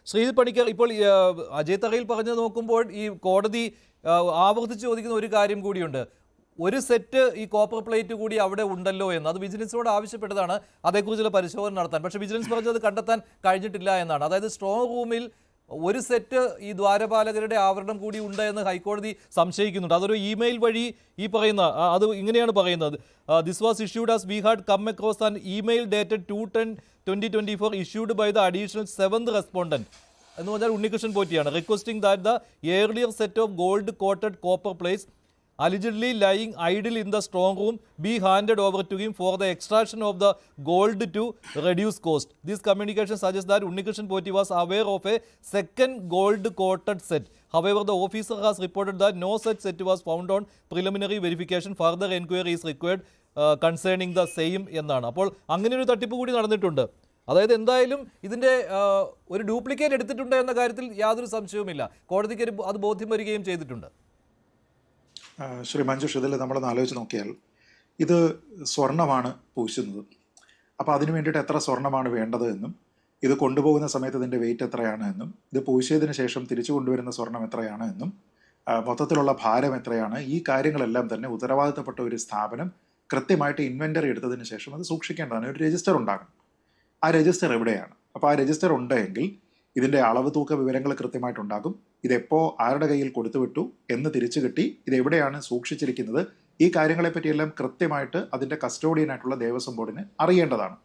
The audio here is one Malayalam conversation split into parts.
ശ്രീജിത് പണിക്കർ, ഇപ്പോൾ അജയ് തറയിൽ പറഞ്ഞു നോക്കുമ്പോൾ ഈ കോടതി ആവർത്തിച്ച് ചോദിക്കുന്ന ഒരു കാര്യം കൂടിയുണ്ട്. ഒരു സെറ്റ് ഈ കോപ്പർ പ്ലേറ്റ് കൂടി അവിടെ ഉണ്ടല്ലോ എന്ന്. അത് വിജിലൻസിനോട് ആവശ്യപ്പെട്ടതാണ് അതേക്കുറിച്ചുള്ള പരിശോധന നടത്താൻ. പക്ഷേ വിജിലൻസ് പറഞ്ഞത് കണ്ടെത്താൻ കഴിഞ്ഞിട്ടില്ല എന്നാണ്. അതായത് സ്ട്രോങ് റൂമിൽ ഒരു സെറ്റ് ഈ ദ്വാരപാലകരുടെ ആവരണം കൂടി ഉണ്ട് എന്ന് ഹൈക്കോടതി സംശയിക്കുന്നുണ്ട്. അതൊരു ഇമെയിൽ വഴി ഈ പറയുന്ന അത് ഇങ്ങനെയാണ് പറയുന്നത്. This was issued as we had come across an email dated 2/10/2024 issued by the additional 7th respondent എന്ന് പറഞ്ഞാൽ ഉണ്ണികൃഷ്ണൻ പോറ്റിയാണ്. Requesting that the earlier set of gold coated copper plates allegedly lying idle in the strong room be handed over to him for the extraction of the gold to reduce cost. This communication suggests that Unnikrishnan Potti was aware of a second gold coated set. However, the officer has reported that no such set was found on preliminary verification. Further enquiry is required concerning the same എന്നാണ്. അപ്പോൾ അങ്ങനെ ഒരു തട്ടിപ്പ് കൂടി നടന്നിട്ടുണ്ട്. അതായത് എന്തായാലും ഇതിൻ്റെ ഒരു ഡ്യൂപ്ലിക്കേറ്റ് എടുത്തിട്ടുണ്ട് എന്ന കാര്യത്തിൽ യാതൊരു സംശയവുമില്ല. കോടതിക്ക് അത് ബോധ്യം വരികയും ചെയ്തിട്ടുണ്ട്. ശ്രീ മഞ്ജുഷ്, ഇതിൽ നമ്മളൊന്ന് ആലോചിച്ച് നോക്കിയാൽ ഇത് സ്വർണ്ണമാണ് പൂശുന്നത്. അപ്പോൾ അതിന് വേണ്ടിയിട്ട് എത്ര സ്വർണ്ണമാണ് വേണ്ടത് എന്നും ഇത് കൊണ്ടുപോകുന്ന സമയത്ത് ഇതിൻ്റെ വെയിറ്റ് എത്രയാണ് എന്നും ഇത് പൂശിയതിന് ശേഷം തിരിച്ചു കൊണ്ടുവരുന്ന സ്വർണം എത്രയാണ് എന്നും മൊത്തത്തിലുള്ള ഭാരം എത്രയാണ്, ഈ കാര്യങ്ങളെല്ലാം തന്നെ ഉത്തരവാദിത്തപ്പെട്ട ഒരു സ്ഥാപനം കൃത്യമായിട്ട് ഇൻവെൻ്ററി എടുത്തതിന് ശേഷം അത് സൂക്ഷിക്കേണ്ടതാണ്. ഒരു രജിസ്റ്റർ ഉണ്ടാകും. ആ രജിസ്റ്റർ എവിടെയാണ്? അപ്പോൾ ആ രജിസ്റ്റർ ഉണ്ടെങ്കിൽ ഇതിൻ്റെ അളവ് തൂക്ക വിവരങ്ങൾ കൃത്യമായിട്ടുണ്ടാകും. ഇതെപ്പോൾ ആരുടെ കയ്യിൽ കൊടുത്തുവിട്ടു, എന്ന് തിരിച്ചു കിട്ടി, ഇതെവിടെയാണ് സൂക്ഷിച്ചിരിക്കുന്നത്, ഈ കാര്യങ്ങളെപ്പറ്റിയെല്ലാം കൃത്യമായിട്ട് അതിൻ്റെ കസ്റ്റോഡിയനായിട്ടുള്ള ദേവസ്വം ബോർഡിന് അറിയേണ്ടതാണ്.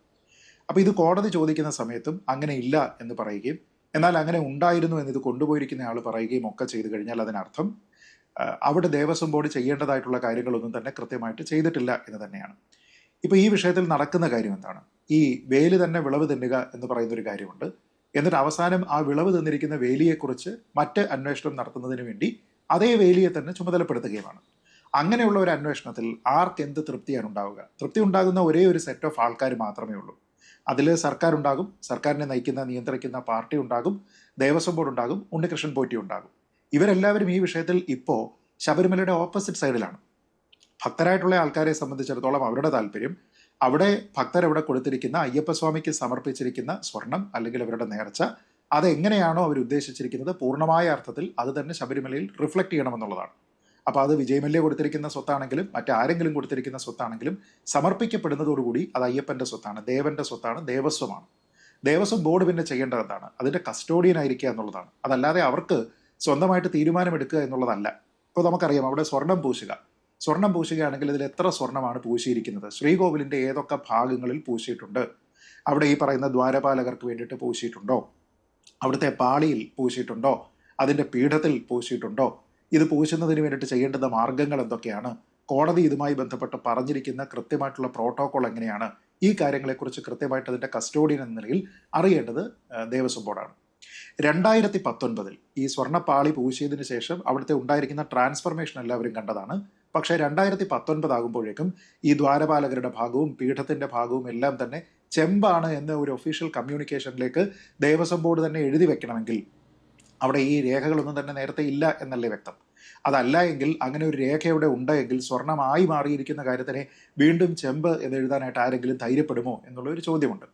അപ്പോൾ ഇത് കോടതി ചോദിക്കുന്ന സമയത്തും അങ്ങനെ ഇല്ല എന്ന് പറയുകയും എന്നാൽ അങ്ങനെ ഉണ്ടായിരുന്നു എന്ന് ഇത് കൊണ്ടുപോയിരിക്കുന്ന ആൾ പറയുകയും ഒക്കെ ചെയ്തു കഴിഞ്ഞാൽ അതിനർത്ഥം അവിടെ ദേവസ്വം ബോർഡ് ചെയ്യേണ്ടതായിട്ടുള്ള കാര്യങ്ങളൊന്നും തന്നെ കൃത്യമായിട്ട് ചെയ്തിട്ടില്ല എന്ന് തന്നെയാണ്. ഇപ്പോൾ ഈ വിഷയത്തിൽ നടക്കുന്ന കാര്യം എന്താണ്? ഈ വേലി തന്നെ വിളവ് തിന്നുക എന്ന് പറയുന്നൊരു കാര്യമുണ്ട്. എന്നിട്ട് അവസാനം ആ വിളവ് തന്നിരിക്കുന്ന വേലിയെക്കുറിച്ച് മറ്റ് അന്വേഷണം നടത്തുന്നതിന് വേണ്ടി അതേ വേലിയെ തന്നെ ചുമതലപ്പെടുത്തുകയുമാണ്. അങ്ങനെയുള്ള ഒരു അന്വേഷണത്തിൽ ആർക്ക് എന്ത് തൃപ്തിയാണ് ഉണ്ടാവുക? തൃപ്തി ഉണ്ടാകുന്ന ഒരേ ഒരു സെറ്റ് ഓഫ് ആൾക്കാർ മാത്രമേ ഉള്ളൂ. അതിൽ സർക്കാർ ഉണ്ടാകും, സർക്കാരിനെ നയിക്കുന്ന നിയന്ത്രിക്കുന്ന പാർട്ടി ഉണ്ടാകും, ദേവസ്വം ബോർഡ് ഉണ്ടാകും, ഉണ്ണികൃഷ്ണൻ പോറ്റി ഉണ്ടാകും. ഇവരെല്ലാവരും ഈ വിഷയത്തിൽ ഇപ്പോൾ ശബരിമലയുടെ ഓപ്പോസിറ്റ് സൈഡിലാണ്. ഭക്തരായിട്ടുള്ള ആൾക്കാരെ സംബന്ധിച്ചിടത്തോളം അവരുടെ താല്പര്യം അവിടെ ഭക്തരവിടെ കൊടുത്തിരിക്കുന്ന അയ്യപ്പസ്വാമിക്ക് സമർപ്പിച്ചിരിക്കുന്ന സ്വർണം അല്ലെങ്കിൽ അവരുടെ നേർച്ച അതെങ്ങനെയാണോ അവർ ഉദ്ദേശിച്ചിരിക്കുന്നത് പൂർണ്ണമായ അർത്ഥത്തിൽ അത് തന്നെ ശബരിമലയിൽ റിഫ്ലക്റ്റ് ചെയ്യണമെന്നുള്ളതാണ്. അപ്പോൾ അത് വിജയമല്യ കൊടുത്തിരിക്കുന്ന സ്വത്താണെങ്കിലും മറ്റാരെങ്കിലും കൊടുത്തിരിക്കുന്ന സ്വത്താണെങ്കിലും സമർപ്പിക്കപ്പെടുന്നതോടുകൂടി അത് അയ്യപ്പൻ്റെ സ്വത്താണ്, ദേവൻ്റെ സ്വത്താണ്, ദേവസ്വമാണ്. ദേവസ്വം ബോർഡ് പിന്നെ ചെയ്യേണ്ടത് എന്താണ്? അതിൻ്റെ കസ്റ്റോഡിയൻ ആയിരിക്കുക എന്നുള്ളതാണ്. അതല്ലാതെ അവർക്ക് സ്വന്തമായിട്ട് തീരുമാനമെടുക്കുക എന്നുള്ളതല്ല. ഇപ്പോൾ നമുക്കറിയാം, അവിടെ സ്വർണം പൂശുകയാണെങ്കിൽ ഇതിൽ എത്ര സ്വർണ്ണമാണ് പൂശിയിരിക്കുന്നത്, ശ്രീകോവിലിൻ്റെ ഏതൊക്കെ ഭാഗങ്ങളിൽ പൂശിയിട്ടുണ്ട്, അവിടെ ഈ പറയുന്ന ദ്വാരപാലകർക്ക് വേണ്ടിയിട്ട് പൂശിയിട്ടുണ്ടോ, അവിടുത്തെ പാളിയിൽ പൂശിയിട്ടുണ്ടോ, അതിൻ്റെ പീഠത്തിൽ പൂശിയിട്ടുണ്ടോ, ഇത് പൂശുന്നതിന് വേണ്ടിയിട്ട് ചെയ്യേണ്ടുന്ന മാർഗങ്ങൾ എന്തൊക്കെയാണ്, കോടതി ഇതുമായി ബന്ധപ്പെട്ട് പറഞ്ഞിരിക്കുന്ന കൃത്യമായിട്ടുള്ള പ്രോട്ടോകോൾ എങ്ങനെയാണ്, ഈ കാര്യങ്ങളെക്കുറിച്ച് കൃത്യമായിട്ട് അതിൻ്റെ കസ്റ്റോഡിയൻ എന്ന നിലയിൽ അറിയേണ്ടത് ദേവസ്വം ബോർഡാണ്. 2019 ഈ സ്വർണ്ണപ്പാളി പൂശിയതിന് ശേഷം അവിടുത്തെ ഉണ്ടായിരിക്കുന്ന ട്രാൻസ്ഫർമേഷൻ എല്ലാവരും കണ്ടതാണ്. പക്ഷേ 2019 ആകുമ്പോഴേക്കും ഈ ദ്വാരപാലകരുടെ ഭാഗവും പീഠത്തിൻ്റെ ഭാഗവും എല്ലാം തന്നെ ചെമ്പാണ് എന്ന ഒരു ഒഫീഷ്യൽ കമ്മ്യൂണിക്കേഷനിലേക്ക് ദേവസ്വം ബോർഡ് തന്നെ എഴുതി വെക്കണമെങ്കിൽ അവിടെ ഈ രേഖകളൊന്നും തന്നെ നേരത്തെ ഇല്ല എന്നല്ലേ വ്യക്തം. അതല്ല എങ്കിൽ അങ്ങനെ ഒരു രേഖ ഇവിടെ ഉണ്ടെങ്കിൽ സ്വർണമായി മാറിയിരിക്കുന്ന കാര്യത്തിനെ വീണ്ടും ചെമ്പ് എന്ന് എഴുതാനായിട്ട് ആരെങ്കിലും ധൈര്യപ്പെടുമോ എന്നുള്ളൊരു ചോദ്യമുണ്ട്.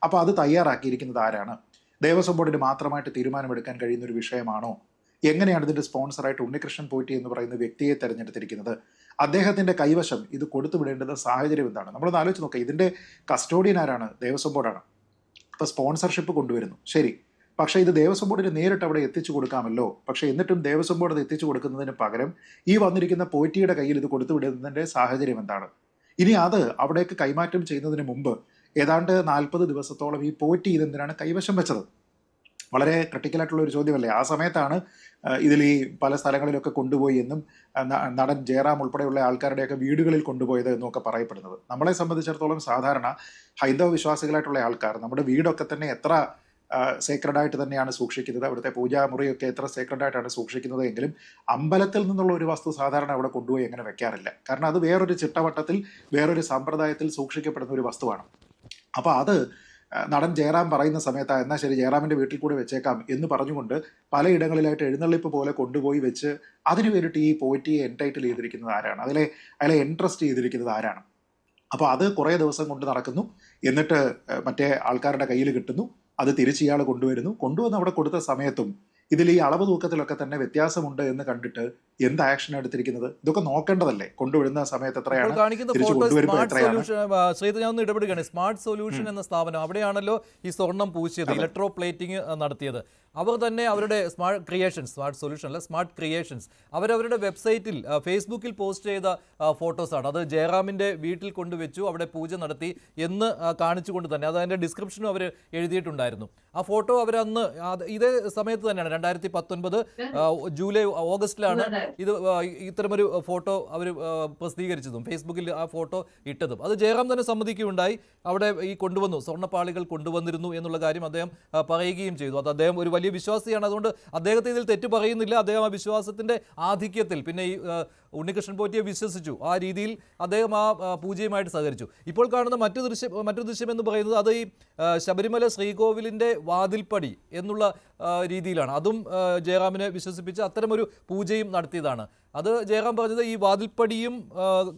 അപ്പോൾ അത് തയ്യാറാക്കിയിരിക്കുന്നത് ആരാണ്? ദേവസ്വം ബോർഡിന് മാത്രമായിട്ട് തീരുമാനമെടുക്കാൻ കഴിയുന്ന ഒരു വിഷയമാണോ? എങ്ങനെയാണ് ഇതിൻ്റെ സ്പോൺസറായിട്ട് ഉണ്ണികൃഷ്ണൻ പോറ്റി എന്ന് പറയുന്ന വ്യക്തിയെ തിരഞ്ഞെടുത്തിരിക്കുന്നത്? അദ്ദേഹത്തിൻ്റെ കൈവശം ഇത് കൊടുത്തുവിടേണ്ടുന്ന സാഹചര്യം എന്താണ്? നമ്മളൊന്ന് ആലോചിച്ച് നോക്കുക. ഇതിൻ്റെ കസ്റ്റോഡിയൻ ആരാണ്? ദേവസ്വം ബോർഡാണ്. അപ്പോൾ സ്പോൺസർഷിപ്പ് കൊണ്ടുവരുന്നു, ശരി, പക്ഷേ ഇത് ദേവസ്വം ബോർഡിന് നേരിട്ട് അവിടെ എത്തിച്ചു കൊടുക്കാമല്ലോ. പക്ഷേ എന്നിട്ടും ദേവസ്വം ബോർഡ് എത്തിച്ചു കൊടുക്കുന്നതിന് പകരം ഈ വന്നിരിക്കുന്ന പോറ്റിയുടെ കയ്യിൽ ഇത് കൊടുത്തുവിടുന്നതിൻ്റെ സാഹചര്യം എന്താണ്? ഇനി അത് അവിടേക്ക് കൈമാറ്റം ചെയ്യുന്നതിന് മുമ്പ് ഏതാണ്ട് 40 ദിവസത്തോളം ഈ പോറ്റി ഇതെന്തിനാണ് കൈവശം വെച്ചത്? വളരെ ക്രിട്ടിക്കലായിട്ടുള്ള ഒരു ചോദ്യമല്ലേ. ആ സമയത്താണ് ഇതിൽ ഈ പല സ്ഥലങ്ങളിലൊക്കെ കൊണ്ടുപോയി എന്നും നടൻ ജയറാം ഉൾപ്പെടെയുള്ള ആൾക്കാരുടെയൊക്കെ വീടുകളിൽ കൊണ്ടുപോയത് എന്നൊക്കെ പറയപ്പെടുന്നത്. നമ്മളെ സംബന്ധിച്ചിടത്തോളം സാധാരണ ഹൈന്ദവ വിശ്വാസികളായിട്ടുള്ള ആൾക്കാർ നമ്മുടെ വീടൊക്കെ തന്നെ എത്ര സേക്രഡായിട്ട് തന്നെയാണ് സൂക്ഷിക്കുന്നത്, അവിടുത്തെ പൂജാമുറിയൊക്കെ എത്ര സേക്രഡായിട്ടാണ് സൂക്ഷിക്കുന്നത് എങ്കിലും അമ്പലത്തിൽ നിന്നുള്ള ഒരു വസ്തു സാധാരണ അവിടെ കൊണ്ടുപോയി അങ്ങനെ വെക്കാറില്ല. കാരണം അത് വേറൊരു ചിട്ടവട്ടത്തിൽ വേറൊരു സമ്പ്രദായത്തിൽ സൂക്ഷിക്കപ്പെടുന്ന ഒരു വസ്തുവാണ്. അപ്പോൾ അത് നടൻ ജയറാം പറയുന്ന സമയത്ത് എന്നാൽ ശരി ജയറാമിൻ്റെ വീട്ടിൽ കൂടെ വെച്ചേക്കാം എന്ന് പറഞ്ഞുകൊണ്ട് പലയിടങ്ങളിലായിട്ട് എഴുന്നള്ളിപ്പ് പോലെ കൊണ്ടുപോയി വെച്ച് അതിന് വേണ്ടിയിട്ട് ഈ പോറ്റിയെ എൻടൈറ്റിൽ ചെയ്തിരിക്കുന്നത് ആരാണ്? അയാളെ എൻട്രസ്റ്റ് ചെയ്തിരിക്കുന്നത് ആരാണ്? അപ്പോൾ അത് കുറേ ദിവസം കൊണ്ട് നടക്കുന്നു, എന്നിട്ട് മറ്റേ ആൾക്കാരുടെ കയ്യിൽ കിട്ടുന്നു. അത് തിരിച്ച് ഇയാൾ കൊണ്ടുവന്ന് അവിടെ കൊടുത്ത സമയത്തും ഇതിൽ ഈ അളവ് തൂക്കത്തിലൊക്കെ തന്നെ വ്യത്യാസമുണ്ട് എന്ന് കണ്ടിട്ട് എന്ത് ആക്ഷൻ എടുത്തിരിക്കുന്നത്? ഇതൊക്കെ നോക്കേണ്ടതല്ലേ? കൊണ്ടുവരുന്ന സമയത്ത് ഇപ്പോൾ എത്രയാണ്, കാണിക്കുന്ന തിരിച്ചു ഫോട്ടോ കൊണ്ടുവരുമ്പോൾ സ്മാർട്ട് എത്രയാണ്? സൊല്യൂഷൻ, ശ്രീധർ ഞാൻ ഒന്ന് ഇടപെടുകയാണ്. സ്മാർട്ട് സൊല്യൂഷൻ എന്ന സ്ഥാപനം, അവിടെയാണല്ലോ ഈ സ്വർണം പൂശിയത്, ഇലക്ട്രോ പ്ലേറ്റിംഗ് നടത്തിയത്. അവർ തന്നെ അവരുടെ സ്മാർട്ട് സൊല്യൂഷൻ അല്ല, സ്മാർട്ട് ക്രിയേഷൻസ്, അവരവരുടെ വെബ്സൈറ്റിൽ ഫേസ്ബുക്കിൽ പോസ്റ്റ് ചെയ്ത ഫോട്ടോസാണ്. അത് ജയറാമിൻ്റെ വീട്ടിൽ കൊണ്ടുവച്ചു, അവിടെ പൂജ നടത്തി എന്ന് കാണിച്ചുകൊണ്ട് തന്നെ അത് അതിൻ്റെ ഡിസ്ക്രിപ്ഷനും അവർ എഴുതിയിട്ടുണ്ടായിരുന്നു. ആ ഫോട്ടോ അവരന്ന് ഇതേ സമയത്ത് തന്നെയാണ് 2019 ജൂലൈ ഓഗസ്റ്റിലാണ് ഇത് ഇത്തരമൊരു ഫോട്ടോ അവർ പ്രസിദ്ധീകരിച്ചതും ഫേസ്ബുക്കിൽ ആ ഫോട്ടോ ഇട്ടതും. അത് ജയറാം തന്നെ സമ്മതിക്കുകയുണ്ടായി. അവിടെ ഈ സ്വർണ്ണപ്പാളികൾ കൊണ്ടുവന്നിരുന്നു എന്നുള്ള കാര്യം അദ്ദേഹം പറയുകയും ചെയ്തു. അത് അദ്ദേഹം ഒരു വലിയ വിശ്വാസിയാണ്, അതുകൊണ്ട് അദ്ദേഹത്തെ ഇതിൽ തെറ്റ് പറയുന്നില്ല. അദ്ദേഹം ആ വിശ്വാസത്തിൻ്റെ ആധിക്യത്തിൽ പിന്നെ ഈ ഉണ്ണികൃഷ്ണൻ പോറ്റിയെ വിശ്വസിച്ചു, ആ രീതിയിൽ അദ്ദേഹം ആ പൂജയുമായിട്ട് സഹകരിച്ചു. ഇപ്പോൾ കാണുന്ന മറ്റൊരു ദൃശ്യം എന്ന് പറയുന്നത് അത് ഈ ശബരിമല ശ്രീകോവിലിൻ്റെ വാതിൽപ്പടി എന്നുള്ള രീതിയിലാണ്. അതും ജയറാമിനെ വിശ്വസിപ്പിച്ച് അത്തരമൊരു പൂജയും നടത്തിയതാണ്. അത് ജയറാം പറഞ്ഞത് ഈ വാതിൽപ്പടിയും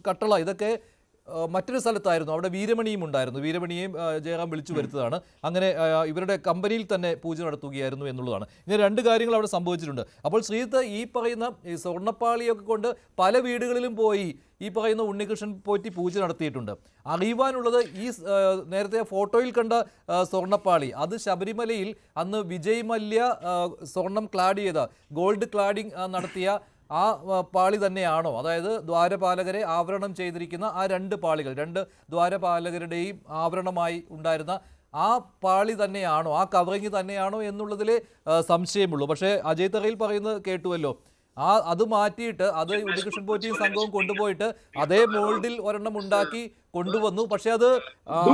കട്ടള ഇതൊക്കെ മറ്റൊരു സ്ഥലത്തായിരുന്നു, അവിടെ വീരമണിയും ഉണ്ടായിരുന്നു. വീരമണിയെയും ജയറാം വിളിച്ചു വരുത്തതാണ്. അങ്ങനെ ഇവരുടെ കമ്പനിയിൽ തന്നെ പൂജ നടത്തുകയായിരുന്നു എന്നുള്ളതാണ്. ഇങ്ങനെ രണ്ട് കാര്യങ്ങൾ അവിടെ സംഭവിച്ചിട്ടുണ്ട്. അപ്പോൾ ശ്രീജിത്ത്, ഈ പറയുന്ന ഈ സ്വർണ്ണപ്പാളിയൊക്കെ കൊണ്ട് പല വീടുകളിലും പോയി ഈ പറയുന്ന ഉണ്ണികൃഷ്ണൻ പോറ്റി പൂജ നടത്തിയിട്ടുണ്ട്. അറിയുവാനുള്ളത് ഈ നേരത്തെ ഫോട്ടോയിൽ കണ്ട സ്വർണ്ണപ്പാളി, അത് ശബരിമലയിൽ അന്ന് വിജയ് മല്യ സ്വർണം ക്ലാഡ് ചെയ്ത ഗോൾഡ് ക്ലാഡിംഗ് നടത്തിയ ആ പാളി തന്നെയാണോ? അതായത് ദ്വാരപാലകരെ ആവരണം ചെയ്തിരിക്കുന്ന ആ രണ്ട് പാളികൾ, രണ്ട് ദ്വാരപാലകരുടെയും ആവരണമായി ഉണ്ടായിരുന്ന ആ പാളി തന്നെയാണോ, ആ കവറിങ് തന്നെയാണോ എന്നുള്ളതിലെ സംശയമുള്ളൂ. പക്ഷേ അജയ് തറയിൽ പറയുന്നത് കേട്ടുവല്ലോ, അത് മാറ്റിയിട്ട് അത് ഉണ്ണികൃഷ്ണൻ പോറ്റിയും സംഘവും കൊണ്ടുപോയിട്ട് അതേ മോൾഡിൽ ഒരെണ്ണം ഉണ്ടാക്കി കൊണ്ടുവന്നു. പക്ഷെ അത്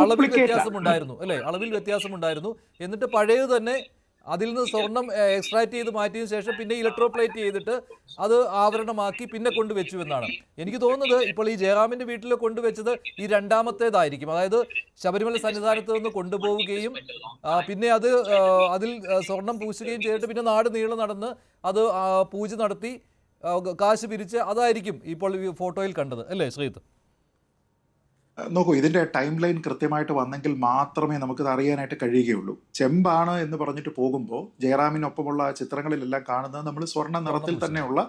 അളവിൽ വ്യത്യാസമുണ്ടായിരുന്നു അല്ലേ? അളവിൽ വ്യത്യാസമുണ്ടായിരുന്നു. എന്നിട്ട് പഴയത് തന്നെ അതിൽ നിന്ന് സ്വർണം എക്സ്ട്രാക്ട് ചെയ്ത് മാറ്റിയതിനു ശേഷം പിന്നെ ഇലക്ട്രോപ്ലേറ്റ് ചെയ്തിട്ട് അത് ആവരണമാക്കി പിന്നെ കൊണ്ടുവച്ചു എന്നാണ് എനിക്ക് തോന്നുന്നത്. ഇപ്പോൾ ഈ ജയറാമിൻ്റെ വീട്ടിൽ കൊണ്ടുവച്ചത് ഈ രണ്ടാമത്തേതായിരിക്കും. അതായത് ശബരിമല സന്നിധാനത്ത് നിന്ന് കൊണ്ടുപോവുകയും പിന്നെ അതിൽ സ്വർണം പൂശുകയും ചെയ്തിട്ട് പിന്നെ നാട് നീളം നടന്ന് അത് പൂജ നടത്തി കാശ് പിരിച്ച് അതായിരിക്കും ഇപ്പോൾ ഈ ഫോട്ടോയിൽ കണ്ടത് അല്ലേ ശ്രീജിത്ത്? നോക്കൂ, ഇതിന്റെ ടൈം ലൈൻ കൃത്യമായിട്ട് വന്നെങ്കിൽ മാത്രമേ നമുക്കിത് അറിയാനായിട്ട് കഴിയുകയുള്ളൂ. ചെമ്പാണ് എന്ന് പറഞ്ഞിട്ട് പോകുമ്പോൾ ജയറാമിനൊപ്പമുള്ള ചിത്രങ്ങളിലെല്ലാം കാണുന്നത് നമ്മൾ സ്വർണ്ണ നിറത്തിൽ തന്നെയുള്ള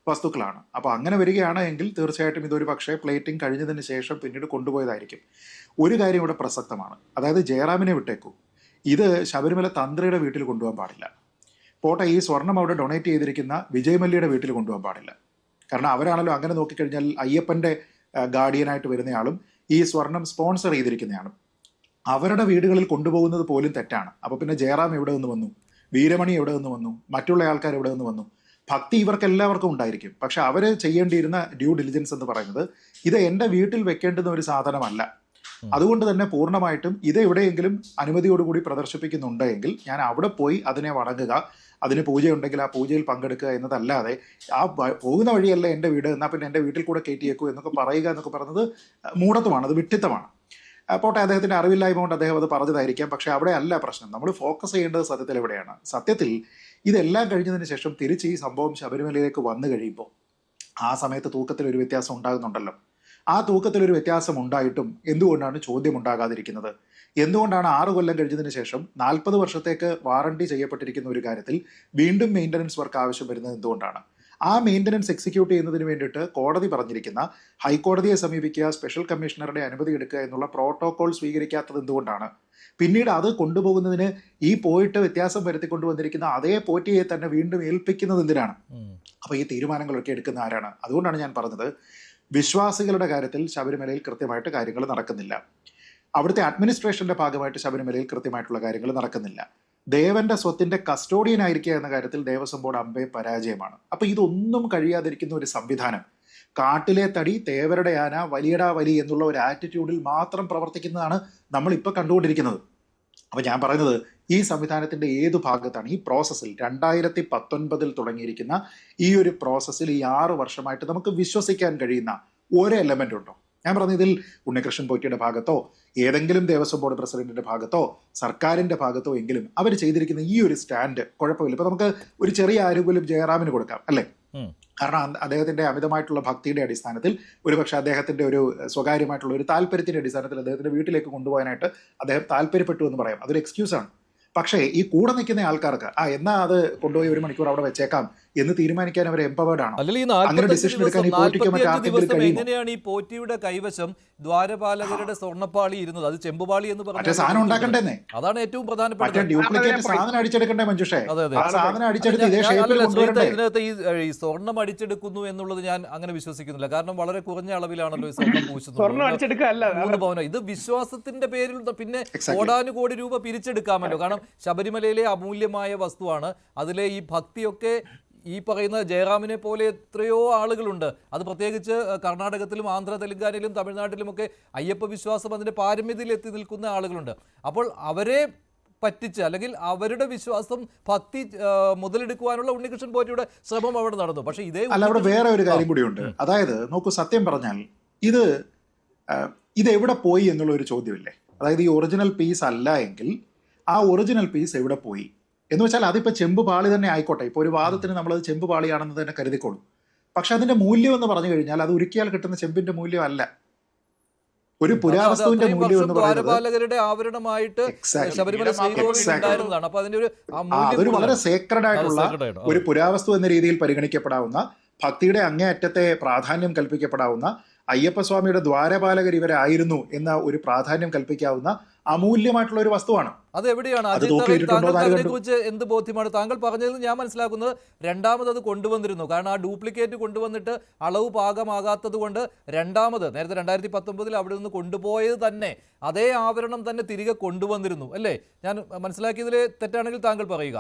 വസ്തുക്കളാണ്. അപ്പോൾ അങ്ങനെ വരികയാണ് എങ്കിൽ തീർച്ചയായിട്ടും ഇതൊരു പക്ഷേ പ്ലേറ്റിംഗ് കഴിഞ്ഞതിന് ശേഷം പിന്നീട് കൊണ്ടുപോയതായിരിക്കും. ഒരു കാര്യം ഇവിടെ പ്രസക്തമാണ്, അതായത് ജയറാമിനെ വിട്ടേക്കൂ, ഇത് ശബരിമല തന്ത്രിയുടെ വീട്ടിൽ കൊണ്ടുപോകാൻ പാടില്ല. പോട്ടെ, ഈ സ്വർണം അവിടെ ഡൊണേറ്റ് ചെയ്തിരിക്കുന്ന വിജയ് മല്യയുടെ വീട്ടിൽ കൊണ്ടുപോകാൻ പാടില്ല. കാരണം അവരാണല്ലോ അങ്ങനെ നോക്കിക്കഴിഞ്ഞാൽ അയ്യപ്പൻ്റെ ഗാർഡിയനായിട്ട് വരുന്നയാളും ഈ സ്വർണം സ്പോൺസർ ചെയ്തിരിക്കുന്നതാണ്. അവരുടെ വീടുകളിൽ കൊണ്ടുപോകുന്നത് പോലും തെറ്റാണ്. അപ്പോൾ പിന്നെ ജയറാം എവിടെ നിന്ന് വന്നു, വീരമണി എവിടെ നിന്ന് വന്നു, മറ്റുള്ള ആൾക്കാർ എവിടെ നിന്ന് വന്നു? ഭക്തി ഇവർക്ക് എല്ലാവർക്കും ഉണ്ടായിരിക്കും. പക്ഷെ അവർ ചെയ്യേണ്ടിയിരുന്ന ഡ്യൂ ഡിലിജൻസ് എന്ന് പറയുന്നത് ഇത് എൻ്റെ വീട്ടിൽ വെക്കേണ്ടുന്ന ഒരു സാധനമല്ല. അതുകൊണ്ട് തന്നെ പൂർണ്ണമായിട്ടും ഇത് എവിടെയെങ്കിലും അനുമതിയോടുകൂടി പ്രദർശിപ്പിക്കുന്നുണ്ടെങ്കിൽ ഞാൻ അവിടെ പോയി അതിനെ വണങ്ങുക, അതിന് പൂജയുണ്ടെങ്കിൽ ആ പൂജയിൽ പങ്കെടുക്കുക എന്നതല്ലാതെ ആ പോകുന്ന വഴിയല്ല എൻ്റെ വീട്, എന്നാൽ പിന്നെ എൻ്റെ വീട്ടിൽ കൂടെ കയറ്റിയേക്കൂ എന്നൊക്കെ പറയുക എന്നൊക്കെ പറയുന്നത് മൂഢത്വമാണ്, അത് വിഡ്ഢിത്തമാണ്. പോട്ടെ, അദ്ദേഹത്തിൻ്റെ അറിവില്ലായ്മ കൊണ്ട് അദ്ദേഹം അത് പറഞ്ഞതായിരിക്കാം. പക്ഷേ അവിടെ അല്ല പ്രശ്നം. നമ്മൾ ഫോക്കസ് ചെയ്യേണ്ടത് സത്യത്തിൽ എവിടെയാണ്. സത്യത്തിൽ ഇതെല്ലാം കഴിഞ്ഞതിന് ശേഷം തിരിച്ച് ഈ സംഭവം ശബരിമലയിലേക്ക് വന്നു കഴിയുമ്പോൾ ആ സമയത്ത് തൂക്കത്തിൽ ഒരു വ്യത്യാസം ഉണ്ടാകുന്നുണ്ടല്ലോ. ആ തൂക്കത്തിലൊരു വ്യത്യാസം ഉണ്ടായിട്ടും എന്തുകൊണ്ടാണ് ചോദ്യം ഉണ്ടാകാതിരിക്കുന്നത്? എന്തുകൊണ്ടാണ് 6 കൊല്ലം കഴിഞ്ഞതിന് ശേഷം 40 വർഷത്തേക്ക് വാറണ്ടി ചെയ്യപ്പെട്ടിരിക്കുന്ന ഒരു കാര്യത്തിൽ വീണ്ടും മെയിൻ്റനൻസ് വർക്ക് ആവശ്യം വരുന്നത് എന്തുകൊണ്ടാണ്? ആ മെയിൻ്റനൻസ് എക്സിക്യൂട്ട് ചെയ്യുന്നതിന് വേണ്ടിയിട്ട് കോടതി പറഞ്ഞിരിക്കുന്ന ഹൈക്കോടതിയെ സമീപിക്കുക, സ്പെഷ്യൽ കമ്മീഷണറുടെ അനുമതി എടുക്കുക എന്നുള്ള പ്രോട്ടോകോൾ സ്വീകരിക്കാത്തത് എന്തുകൊണ്ടാണ്? പിന്നീട് അത് കൊണ്ടുപോകുന്നതിന് ഈ പോയിട്ട് വ്യത്യാസം വരുത്തിക്കൊണ്ടുവന്നിരിക്കുന്ന അതേ പോറ്റിയെ തന്നെ വീണ്ടും ഏൽപ്പിക്കുന്നത് എന്തിനാണ്? അപ്പോൾ ഈ തീരുമാനങ്ങളൊക്കെ എടുക്കുന്ന ആരാണ്? അതുകൊണ്ടാണ് ഞാൻ പറഞ്ഞത്, വിശ്വാസികളുടെ കാര്യത്തിൽ ശബരിമലയിൽ കൃത്യമായിട്ട് കാര്യങ്ങൾ നടക്കുന്നില്ല. അവിടുത്തെ അഡ്മിനിസ്ട്രേഷന്റെ ഭാഗമായിട്ട് ശബരിമലയിൽ കൃത്യമായിട്ടുള്ള കാര്യങ്ങൾ നടക്കുന്നില്ല. ദേവന്റെ സ്വത്തിന്റെ കസ്റ്റോഡിയൻ ആയിരിക്കുക എന്ന കാര്യത്തിൽ ദേവസ്വം ബോർഡ് അമ്പേ പരാജയമാണ്. അപ്പൊ ഇതൊന്നും കഴിയാതിരിക്കുന്ന ഒരു സംവിധാനം, കാട്ടിലെ തടി തേവരുടെ ആന വലിയടാ വലി എന്നുള്ള ഒരു ആറ്റിറ്റ്യൂഡിൽ മാത്രം പ്രവർത്തിക്കുന്നതാണ് നമ്മൾ ഇപ്പോൾ കണ്ടുകൊണ്ടിരിക്കുന്നത്. അപ്പൊ ഞാൻ പറയുന്നത്, ഈ സംവിധാനത്തിന്റെ ഏതു ഭാഗത്താണ് ഈ പ്രോസസ്സിൽ 2019 തുടങ്ങിയിരിക്കുന്ന ഈ ഒരു പ്രോസസ്സിൽ ഈ 6 വർഷമായിട്ട് നമുക്ക് വിശ്വസിക്കാൻ കഴിയുന്ന ഒരു എലമെന്റ് ഉണ്ടോ? ഞാൻ പറഞ്ഞ ഇതിൽ ഉണ്ണികൃഷ്ണൻ പോറ്റിയുടെ ഭാഗത്തോ ഏതെങ്കിലും ദേവസ്വം ബോർഡ് പ്രസിഡന്റിന്റെ ഭാഗത്തോ സർക്കാരിന്റെ ഭാഗത്തോ എങ്കിലും അവർ ചെയ്തിരിക്കുന്ന ഈ ഒരു സ്റ്റാൻഡ് കുഴപ്പമില്ല. ഇപ്പൊ നമുക്ക് ഒരു ചെറിയ ആനുകൂല്യം ജയറാമിന് കൊടുക്കാം അല്ലേ? കാരണം അദ്ദേഹത്തിന്റെ അമിതമായിട്ടുള്ള ഭക്തിയുടെ അടിസ്ഥാനത്തിൽ ഒരുപക്ഷെ അദ്ദേഹത്തിന്റെ ഒരു സ്വകാര്യമായിട്ടുള്ള ഒരു താല്പര്യത്തിന്റെ അടിസ്ഥാനത്തിൽ അദ്ദേഹത്തിന്റെ വീട്ടിലേക്ക് കൊണ്ടുപോകാനായിട്ട് അദ്ദേഹം താല്പര്യപ്പെട്ടു എന്ന് പറയാം. അതൊരു എക്സ്ക്യൂസാണ്. പക്ഷേ ഈ കൂടെ നിൽക്കുന്ന ആൾക്കാർക്ക് എന്നാ അത് കൊണ്ടുപോയി 1 മണിക്കൂർ അവിടെ വെച്ചേക്കാം എന്ന് തീരുമാനിക്കാൻ അവർ എംപവേർഡ് ആണോ? അല്ലെങ്കിൽ ഈ അങ്ങനെ 45 ഡിസിഷൻ എടുക്കാൻ ഈ ദിവസം പോറ്റിക്കോ 45 മറ്റാർക്കെങ്കിലും ദിവസം കഴിയുമോ? എങ്ങനെയാണ് ഈ പോറ്റിയുടെ കൈവശം ദ്വാരപാലകരുടെ സ്വർണ്ണപ്പാളി ഇരുന്നത്? അത് ചെമ്പുപാളി എന്ന് മറ്റേ സാധനം ഉണ്ടാക്കണ്ടേന്നേ, അതാണ് ഏറ്റവും മറ്റേ പ്രധാനപ്പെട്ടത്. ഡ്യൂപ്ലിക്കേറ്റ് സാധനം അടിച്ചെടുക്കണ്ടേ മഞ്ജുഷേ? അതെ അതെ ആ സാധനം അടിച്ചെടുത്ത് ഇതേ ഷേപ്പിൽ കൊണ്ടുവരണ്ടേ? ഇതിനകത്ത് ഈ സ്വർണം അടിച്ചെടുക്കുന്നു എന്നുള്ളത് ഞാൻ അങ്ങനെ വിശ്വസിക്കുന്നില്ല. കാരണം വളരെ കുറഞ്ഞ അളവിലാണല്ലോ ഈ സ്വർണം പൂശുന്നത്. 3 പവനോ. ഇത് വിശ്വാസത്തിന്റെ പേരിൽ പിന്നെ കോടാനുകോടി രൂപ പിരിച്ചെടുക്കാമല്ലോ. കാരണം ശബരിമലയിലെ അമൂല്യമായ വസ്തുവാണ്. അതിലെ ഈ ഭക്തിയൊക്കെ ഈ പറയുന്ന ജയറാമിനെ പോലെ എത്രയോ ആളുകളുണ്ട്. അത് പ്രത്യേകിച്ച് കർണാടകത്തിലും ആന്ധ്ര തെലങ്കാനയിലും തമിഴ്നാട്ടിലുമൊക്കെ അയ്യപ്പ വിശ്വാസം അതിന്റെ പാരമ്യതയിൽ എത്തി നിൽക്കുന്ന ആളുകളുണ്ട്. അപ്പോൾ അവരെ പറ്റിച്ച് അല്ലെങ്കിൽ അവരുടെ വിശ്വാസം ഭക്തി മുതലെടുക്കുവാനുള്ള ഉണ്ണികൃഷ്ണൻ പോറ്റിയുടെ ശ്രമം അവിടെ നടന്നു. പക്ഷേ അവിടെ വേറെ ഒരു കാര്യം കൂടിയുണ്ട്. അതായത് നോക്കൂ, സത്യം പറഞ്ഞാൽ ഇത് എവിടെ പോയി എന്നുള്ള ഒരു ചോദ്യമില്ലേ? അതായത് ഈ ഒറിജിനൽ പീസ് അല്ല എങ്കിൽ ആ ഒറിജിനൽ പീസ് എവിടെ പോയി എന്ന് വെച്ചാൽ അതിപ്പോൾ ചെമ്പ് പാളി തന്നെ ആയിക്കോട്ടെ. ഇപ്പോൾ ഒരു വാദത്തിന് നമ്മളത് ചെമ്പ് പാളിയാണെന്ന് തന്നെ കരുതിക്കോളൂ. പക്ഷെ അതിന്റെ മൂല്യം എന്ന് പറഞ്ഞു കഴിഞ്ഞാൽ അത് ഉരുക്കിയാൽ കിട്ടുന്ന ചെമ്പിന്റെ മൂല്യം അല്ല. ഒരു പുരാവസ്തുവിന്റെ മൂല്യം എന്ന് പറയുന്നത് ആവരണമായിട്ട് അതൊരു വളരെ സേക്രഡ് ആയിട്ടുള്ള ഒരു പുരാവസ്തു എന്ന രീതിയിൽ പരിഗണിക്കപ്പെടാവുന്ന, ഭക്തിയുടെ അങ്ങേയറ്റത്തെ പ്രാധാന്യം കൽപ്പിക്കപ്പെടാവുന്ന, അയ്യപ്പസ്വാമിയുടെ ദ്വാരപാലകർ ഇവരായിരുന്നു എന്ന ഒരു പ്രാധാന്യം കൽപ്പിക്കാവുന്ന അമൂല്യമായിട്ടുള്ള ഒരു വസ്തുവാണ്. അത് എവിടെയാണ് അതിനെക്കുറിച്ച് എന്ത് ബോധ്യമാണ് താങ്കൾ പറഞ്ഞത്? ഞാൻ മനസ്സിലാക്കുന്നത് രണ്ടാമത് അത് കൊണ്ടുവന്നിരുന്നു. കാരണം ആ ഡ്യൂപ്ലിക്കേറ്റ് കൊണ്ടുവന്നിട്ട് അളവ് പാകമാകാത്തത് കൊണ്ട് രണ്ടാമത് നേരത്തെ 2019 അവിടെ നിന്ന് കൊണ്ടുപോയത് തന്നെ അതേ ആവരണം തന്നെ തിരികെ കൊണ്ടുവന്നിരുന്നു അല്ലേ? ഞാൻ മനസ്സിലാക്കിയതിൽ തെറ്റാണെങ്കിൽ താങ്കൾ പറയുക.